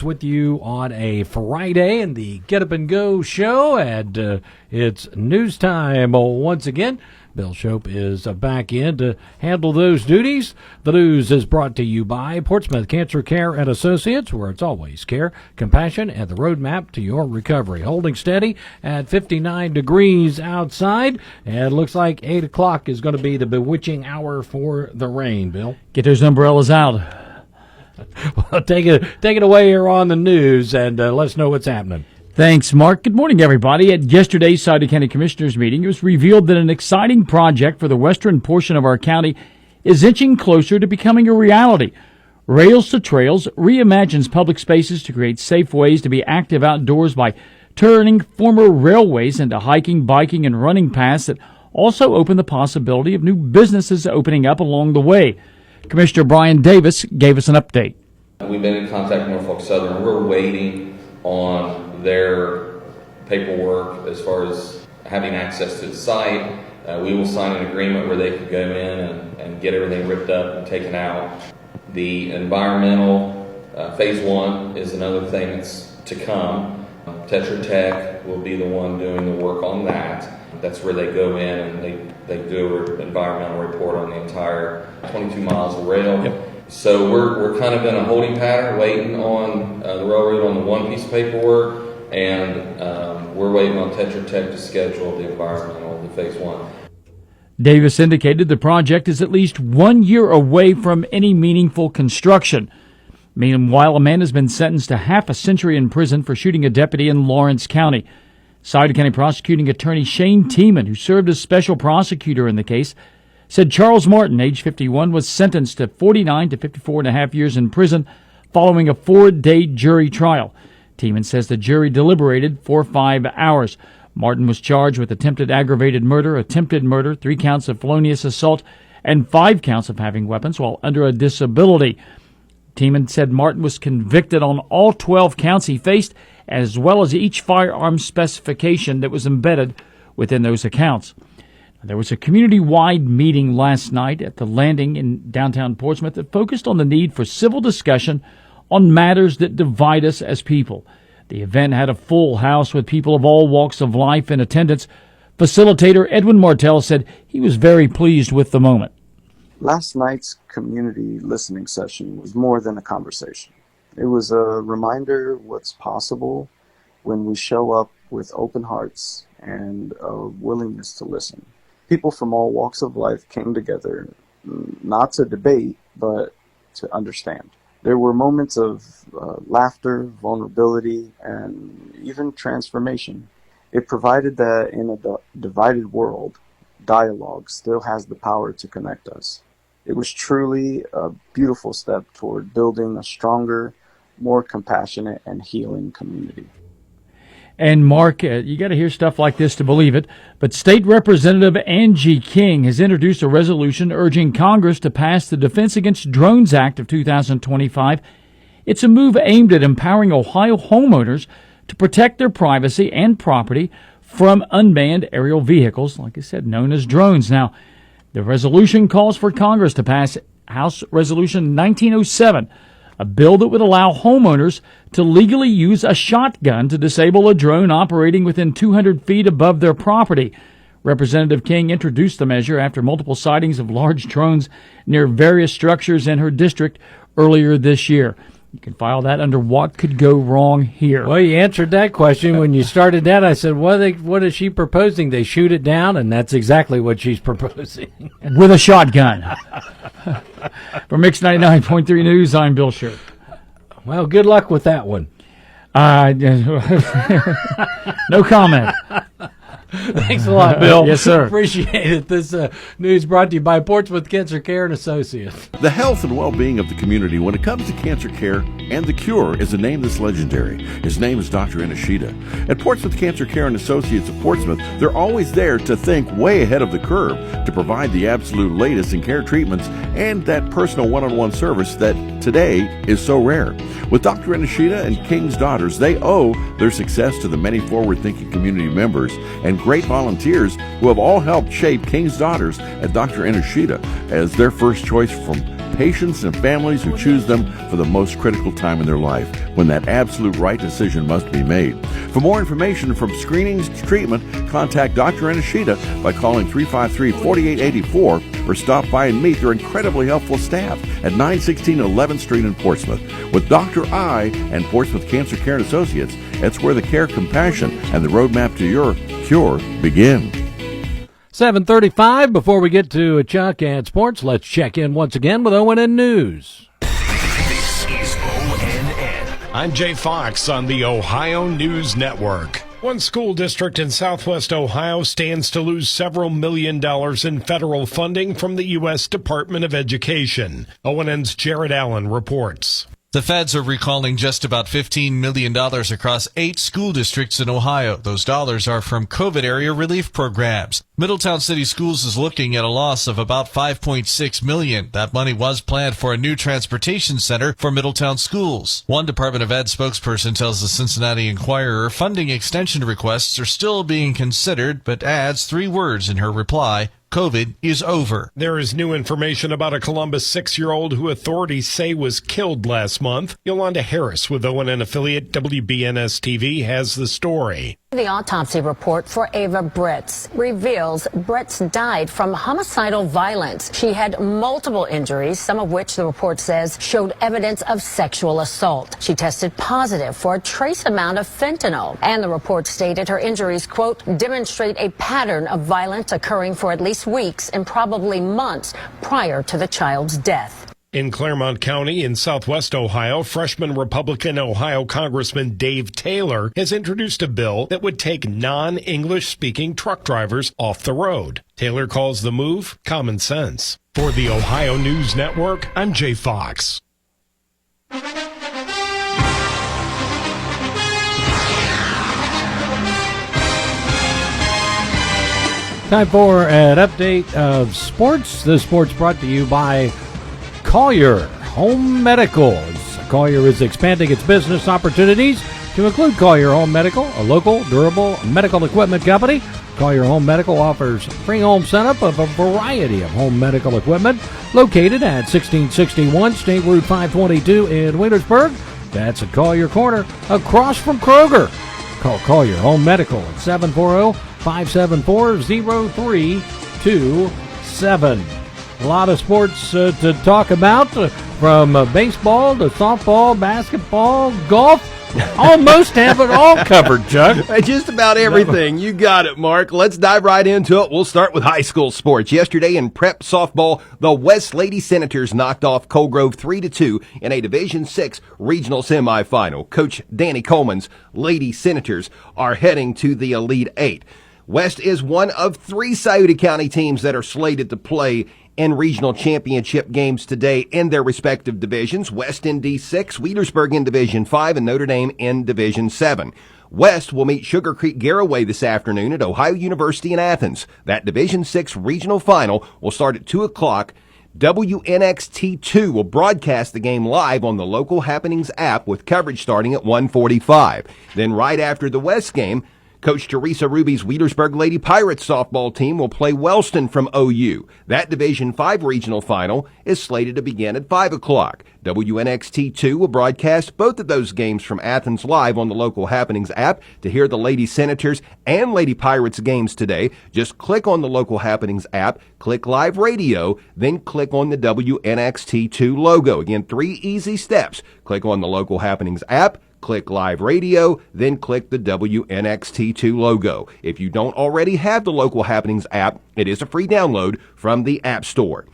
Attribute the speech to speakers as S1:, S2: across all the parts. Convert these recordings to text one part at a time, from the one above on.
S1: With you on a Friday in the Get Up and Go show, and it's news time once again. Bill Shope is back in to handle those duties. The news is brought to you by Portsmouth Cancer Care and Associates, where it's always care, compassion, and the roadmap to your recovery. Holding steady at 59 degrees outside, and it looks like 8 o'clock is going to be the bewitching hour for the rain, Bill.
S2: Get those umbrellas out.
S1: Well, take it away here on the news, and let us know what's happening.
S2: Thanks, Mark. Good morning, everybody. At yesterday's Sauter County Commissioners meeting, it was revealed that an exciting project for the western portion of our county is inching closer to becoming a reality. Rails to Trails reimagines public spaces to create safe ways to be active outdoors by turning former railways into hiking, biking, and running paths that also open the possibility of new businesses opening up along the way. Commissioner Brian Davis gave us an update.
S3: We've been in contact with Norfolk Southern. We're waiting on their paperwork as far as having access to the site. We will sign an agreement where they can go in and get everything ripped up and taken out. The environmental phase one is another thing that's to come. Tetra Tech will be the one doing the work on that. That's where they go in and they do an environmental report on the entire 22 miles of rail. Yep. So we're kind of in a holding pattern, waiting on the railroad on the one piece of paperwork, and we're waiting on Tetra Tech to schedule the environmental, the phase one.
S2: Davis indicated the project is at least 1 year away from any meaningful construction. Meanwhile, a man has been sentenced to half a century in prison for shooting a deputy in Lawrence County. Sauter County prosecuting attorney Shane Tiemann, who served as special prosecutor in the case, said Charles Martin, age 51, was sentenced to 49 to 54 and a half years in prison following a 4-day jury trial. Tiemann says the jury deliberated for 5 hours. Martin was charged with attempted aggravated murder, 3 counts of felonious assault, and 5 counts of having weapons while under a disability. Tiemann said Martin was convicted on all 12 counts he faced, as well as each firearm specification that was embedded within those accounts. There was a community-wide meeting last night at the Landing in downtown Portsmouth that focused on the need for civil discussion on matters that divide us as people. The event had a full house with people of all walks of life in attendance. Facilitator Edwin Martell said he was very pleased with the moment.
S4: Last night's community listening session was more than a conversation. It was a reminder what's possible when we show up with open hearts and a willingness to listen. People from all walks of life came together, not to debate, but to understand. There were moments of laughter, vulnerability, and even transformation. It provided that in a divided world, dialogue still has the power to connect us. It was truly a beautiful step toward building a stronger, more compassionate and healing community.
S2: And Mark, you got to hear stuff like this to believe it, but State Representative Angie King has introduced a resolution urging Congress to pass the Defense Against Drones Act of 2025. It's a move aimed at empowering Ohio homeowners to protect their privacy and property from unmanned aerial vehicles, like I said, known as drones. Now, the resolution calls for Congress to pass House Resolution 1907, a bill that would allow homeowners to legally use a shotgun to disable a drone operating within 200 feet above their property. Representative King introduced the measure after multiple sightings of large drones near various structures in her district earlier this year. You can file that under What Could Go Wrong Here.
S1: Well, you answered that question when you started that. I said, what is she proposing? They shoot it down, and that's exactly what she's proposing.
S2: With a shotgun. For Mix 99.3 News, I'm Bill Scherr.
S1: Well, good luck with that one.
S2: No comment.
S1: Thanks a lot, Bill.
S2: Yes, sir.
S1: Appreciate it. This news brought to you by Portsmouth Cancer Care and Associates.
S5: The health and well-being of the community when it comes to cancer care and the cure is a name that's legendary. His name is Dr. Inishida. At Portsmouth Cancer Care and Associates of Portsmouth, they're always there to think way ahead of the curve, to provide the absolute latest in care treatments and that personal one-on-one service that today is so rare. With Dr. Inishida and King's Daughters, they owe their success to the many forward-thinking community members and great volunteers who have all helped shape King's Daughters and Dr. Inishida as their first choice from patients and families who choose them for the most critical time in their life, when that absolute right decision must be made. For more information, from screenings to treatment, contact Dr. Anishita by calling 353-4884 or stop by and meet their incredibly helpful staff at 916 11th Street in Portsmouth. With Dr. I and Portsmouth Cancer Care and Associates, it's where the care, compassion, and the roadmap to your cure begin.
S1: 7:35. Before we get to Chuck and sports, let's check in once again with ONN News.
S6: This is ONN.
S7: I'm Jay Fox on the Ohio News Network. One school district in southwest Ohio stands to lose several $1 million in federal funding from the U.S. Department of Education. ONN's Jared Allen reports.
S8: The feds are recalling just about $15 million across 8 school districts in Ohio. Those dollars are from COVID area relief programs. Middletown City Schools is looking at a loss of about $5.6 million. That money was planned for a new transportation center for Middletown schools. One Department of Ed spokesperson tells the Cincinnati Enquirer funding extension requests are still being considered, but adds 3 words in her reply: COVID is over.
S7: There is new information about a Columbus 6-year-old who authorities say was killed last month. Yolanda Harris with ONN affiliate WBNS-TV has the story.
S9: The autopsy report for Ava Britz reveals Britz died from homicidal violence. She had multiple injuries, some of which the report says showed evidence of sexual assault. She tested positive for a trace amount of fentanyl, and the report stated her injuries, quote, demonstrate a pattern of violence occurring for at least weeks and probably months prior to the child's death.
S7: In Claremont County in southwest Ohio, freshman Republican Ohio Congressman Dave Taylor has introduced a bill that would take non-English speaking truck drivers off the road. Taylor calls the move common sense. For the Ohio News Network, I'm Jay Fox.
S1: Time for an update of sports. This sports brought to you by Collier Home Medical. Collier is expanding its business opportunities to include Collier Home Medical, a local, durable medical equipment company. Collier Home Medical offers free home setup of a variety of home medical equipment located at 1661 State Route 522 in Wheelersburg. That's at Collier Corner, across from Kroger. Call Collier Home Medical at 740-574-0327. A lot of sports to talk about, from baseball to softball, basketball, golf. Almost have it all covered, Chuck.
S10: Just about everything. You got it, Mark. Let's dive right into it. We'll start with high school sports. Yesterday in prep softball, the West Lady Senators knocked off Colgrove 3-2 in a Division VI regional semifinal. Coach Danny Coleman's Lady Senators are heading to the Elite Eight. West is one of 3 Scioto County teams that are slated to play in regional championship games today in their respective divisions. West in D6, Wheelersburg in Division 5, and Notre Dame in Division 7. West will meet Sugar Creek Garraway this afternoon at Ohio University in Athens. That Division 6 regional final will start at 2 o'clock. WNXT2 will broadcast the game live on the Local Happenings app with coverage starting at 1:45. Then right after the West game, Coach Teresa Ruby's Wheelersburg Lady Pirates softball team will play Wellston from OU. That Division 5 regional final is slated to begin at 5 o'clock. WNXT2 will broadcast both of those games from Athens live on the Local Happenings app. To hear the Lady Senators and Lady Pirates games today, just click on the Local Happenings app, click Live Radio, then click on the WNXT2 logo. Again, 3 easy steps. Click on the Local Happenings app, click Live Radio, then click the WNXT2 logo. If you don't already have the Local Happenings app, it is a free download from the App Store.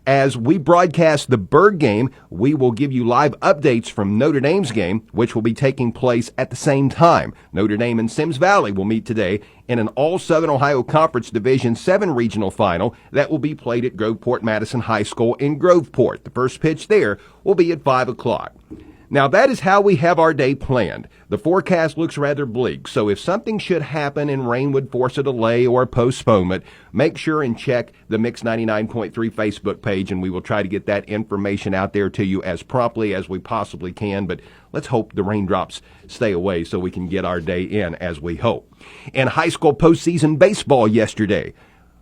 S10: As we broadcast the Berg game, we will give you live updates from Notre Dame's game, which will be taking place at the same time. Notre Dame and Sims Valley will meet today in an All-Southern Ohio Conference Division 7 regional final that will be played at Groveport Madison High School in Groveport. The first pitch there will be at 5 o'clock. Now, that is how we have our day planned. The forecast looks rather bleak, so if something should happen and rain would force a delay or a postponement, make sure and check the Mix 99.3 Facebook page, and we will try to get that information out there to you as promptly as we possibly can. But let's hope the raindrops stay away so we can get our day in as we hope. In high school postseason baseball yesterday,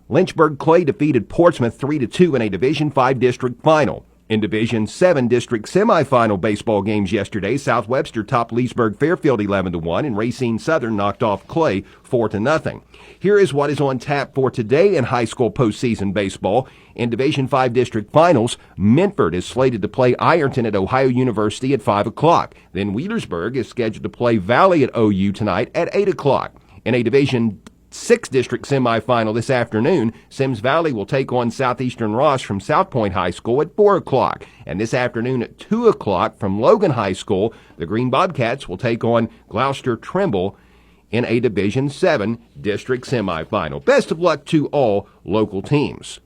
S10: Lynchburg Clay defeated Portsmouth 3-2 in a Division 5 district final. In Division 7 district semifinal baseball games yesterday, South Webster topped Leesburg Fairfield 11-1, and Racine Southern knocked off Clay 4-0. Here is what is on tap for today in high school postseason baseball. In Division 5 district finals, Minford is slated to play Ironton at Ohio University at 5 o'clock. Then Wheelersburg is scheduled to play Valley at OU tonight at 8 o'clock. In a Division 6 district semifinal this afternoon, Sims Valley will take on Southeastern Ross from South Point High School at 4 o'clock. And this afternoon at 2 o'clock from Logan High School, the Green Bobcats will take on Gloucester Trimble in a Division 7 district semifinal. Best of luck to all local teams.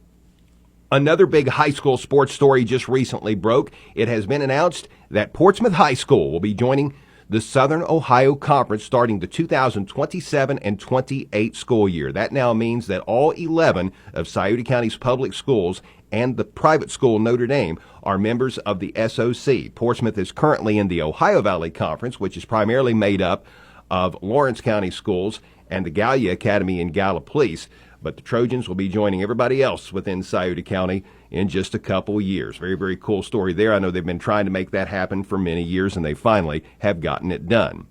S10: Another big high school sports story just recently broke. It has been announced that Portsmouth High School will be joining the Southern Ohio Conference starting the 2027 and 28 school year. That now means that all 11 of Scioto County's public schools and the private school Notre Dame are members of the SOC. Portsmouth is currently in the Ohio Valley Conference, which is primarily made up of Lawrence County schools and the Gallia Academy in Gallipolis. But the Trojans will be joining everybody else within Scioto County in just a couple years. Very, very cool story there. I know they've been trying to make that happen for many years, and they finally have gotten it done.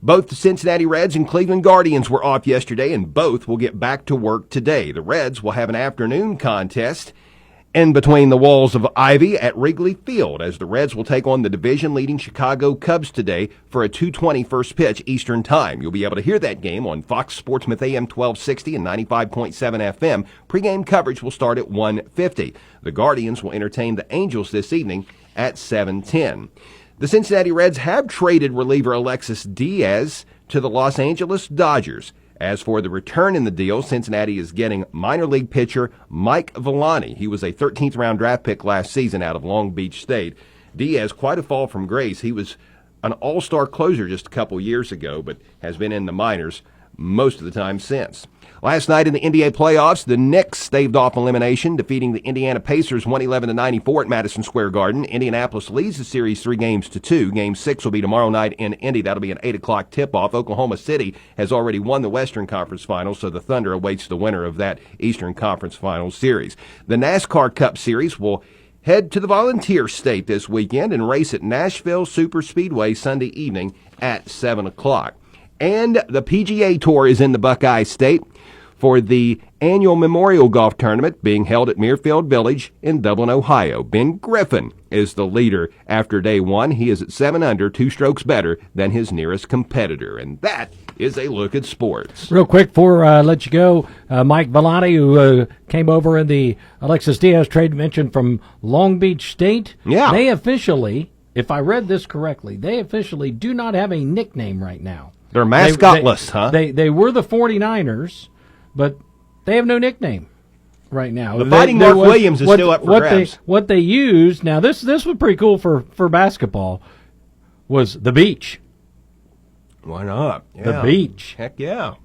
S10: Both the Cincinnati Reds and Cleveland Guardians were off yesterday, and both will get back to work today. The Reds will have an afternoon contest in between the walls of Ivy at Wrigley Field, as the Reds will take on the division-leading Chicago Cubs today for a 2:20 first pitch Eastern Time. You'll be able to hear that game on Fox Sportsmouth AM 1260 and 95.7 FM. Pre-game coverage will start at 1:50. The Guardians will entertain the Angels this evening at 7:10. The Cincinnati Reds have traded reliever Alexis Diaz to the Los Angeles Dodgers. As for the return in the deal, Cincinnati is getting minor league pitcher Mike Villani. He was a 13th round draft pick last season out of Long Beach State. Diaz, quite a fall from grace. He was an all-star closer just a couple years ago, but has been in the minors most of the time since. Last night in the NBA playoffs, the Knicks staved off elimination, defeating the Indiana Pacers 111-94 at Madison Square Garden. Indianapolis leads the series 3-2. Game 6 will be tomorrow night in Indy. That'll be an 8 o'clock tip-off. Oklahoma City has already won the Western Conference Finals, so the Thunder awaits the winner of that Eastern Conference Finals series. The NASCAR Cup Series will head to the Volunteer State this weekend and race at Nashville Superspeedway Sunday evening at 7 o'clock. And the PGA Tour is in the Buckeye State for the annual Memorial Golf Tournament being held at Muirfield Village in Dublin, Ohio. Ben Griffin is the leader after day one. He is at 7 under, 2 strokes better than his nearest competitor. And that is a look at sports.
S1: Real quick before I let you go, Mike Villani, who came over in the Alexis Diaz trade mentioned from Long Beach State.
S10: Yeah.
S1: They officially, if I read this correctly, they officially do not have a nickname right now.
S10: They're mascotless, huh?
S1: They were the 49ers, but they have no nickname right now.
S10: The Fighting Mark Williams is still up for grabs.
S1: What they used, now this was pretty cool for basketball, was the Beach.
S10: Why not? Yeah.
S1: The Beach.
S10: Heck yeah.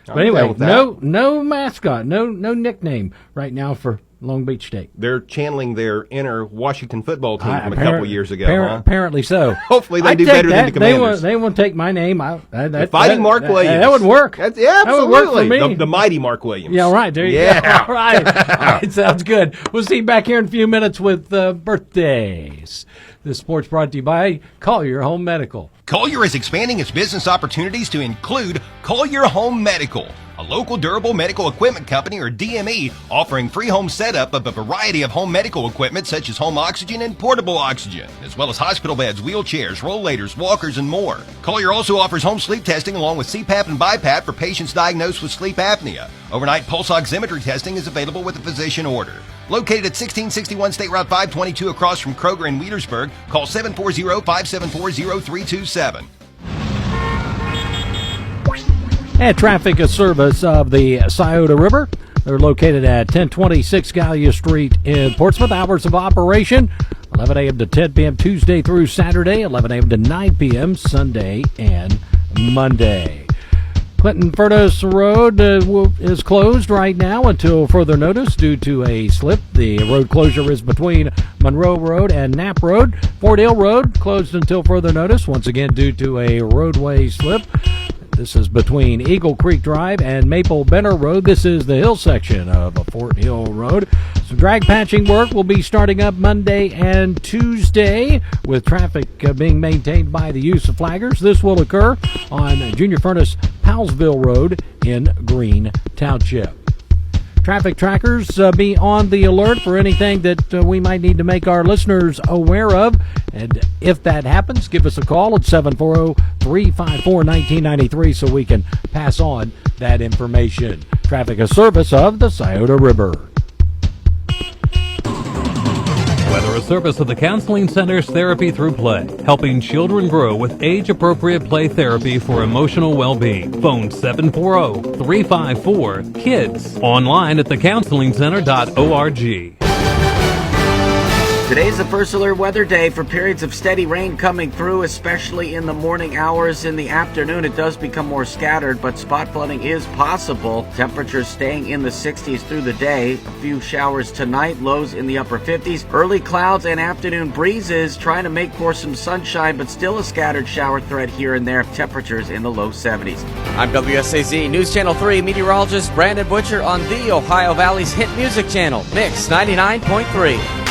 S1: But anyway, no mascot, no nickname right now for Long Beach State.
S10: They're channeling their inner Washington football team from a couple years ago.
S1: Apparently so.
S10: Hopefully they do better than the Commanders.
S1: They won't take my name.
S10: Fighting Mark Williams.
S1: That would work.
S10: Absolutely.
S1: That would work for me.
S10: The mighty Mark Williams.
S1: Yeah, right. There you go. All right, sounds good. We'll see you back here in a few minutes with birthdays. This sport's brought to you by Collier Home Medical.
S10: Collier is expanding its business opportunities to include Collier Home Medical, a local durable medical equipment company, or DME, offering free home setup of a variety of home medical equipment such as home oxygen and portable oxygen, as well as hospital beds, wheelchairs, rollators, walkers, and more. Collier also offers home sleep testing along with CPAP and BiPAP for patients diagnosed with sleep apnea. Overnight pulse oximetry testing is available with a physician order. Located at 1661 State Route 522 across from Kroger in Wheelersburg, call 740-574-0327.
S1: And traffic is service of the Scioto River. They're located at 1026 Gallia Street in Portsmouth. Hours of operation, 11 a.m. to 10 p.m. Tuesday through Saturday, 11 a.m. to 9 p.m. Sunday and Monday. Clinton Furnace Road is closed right now until further notice due to a slip. The road closure is between Monroe Road and Knapp Road. Fort Hill Road closed until further notice, once again due to a roadway slip. This is between Eagle Creek Drive and Maple Benner Road. This is the hill section of Fort Hill Road. So drag patching work will be starting up Monday and Tuesday, with traffic being maintained by the use of flaggers. This will occur on Junior Furnace Powellsville Road in Green Township. Traffic trackers, be on the alert for anything that we might need to make our listeners aware of. And if that happens, give us a call at 740-354-1993 so we can pass on that information. Traffic, a service of the Scioto River.
S11: Weather, a service of the Counseling Center's Therapy Through Play, helping children grow with age-appropriate play therapy for emotional well-being. Phone 740-354-KIDS. Online at thecounselingcenter.org.
S12: Today's the first alert weather day for periods of steady rain coming through, especially in the morning hours. In the afternoon, it does become more scattered, but spot flooding is possible. Temperatures staying in the 60s through the day. A few showers tonight, lows in the upper 50s. Early clouds and afternoon breezes trying to make for some sunshine, but still a scattered shower threat here and there. Temperatures in the low 70s.
S13: I'm WSAZ News Channel 3 meteorologist Brandon Butcher on the Ohio Valley's hit music channel, Mix 99.3.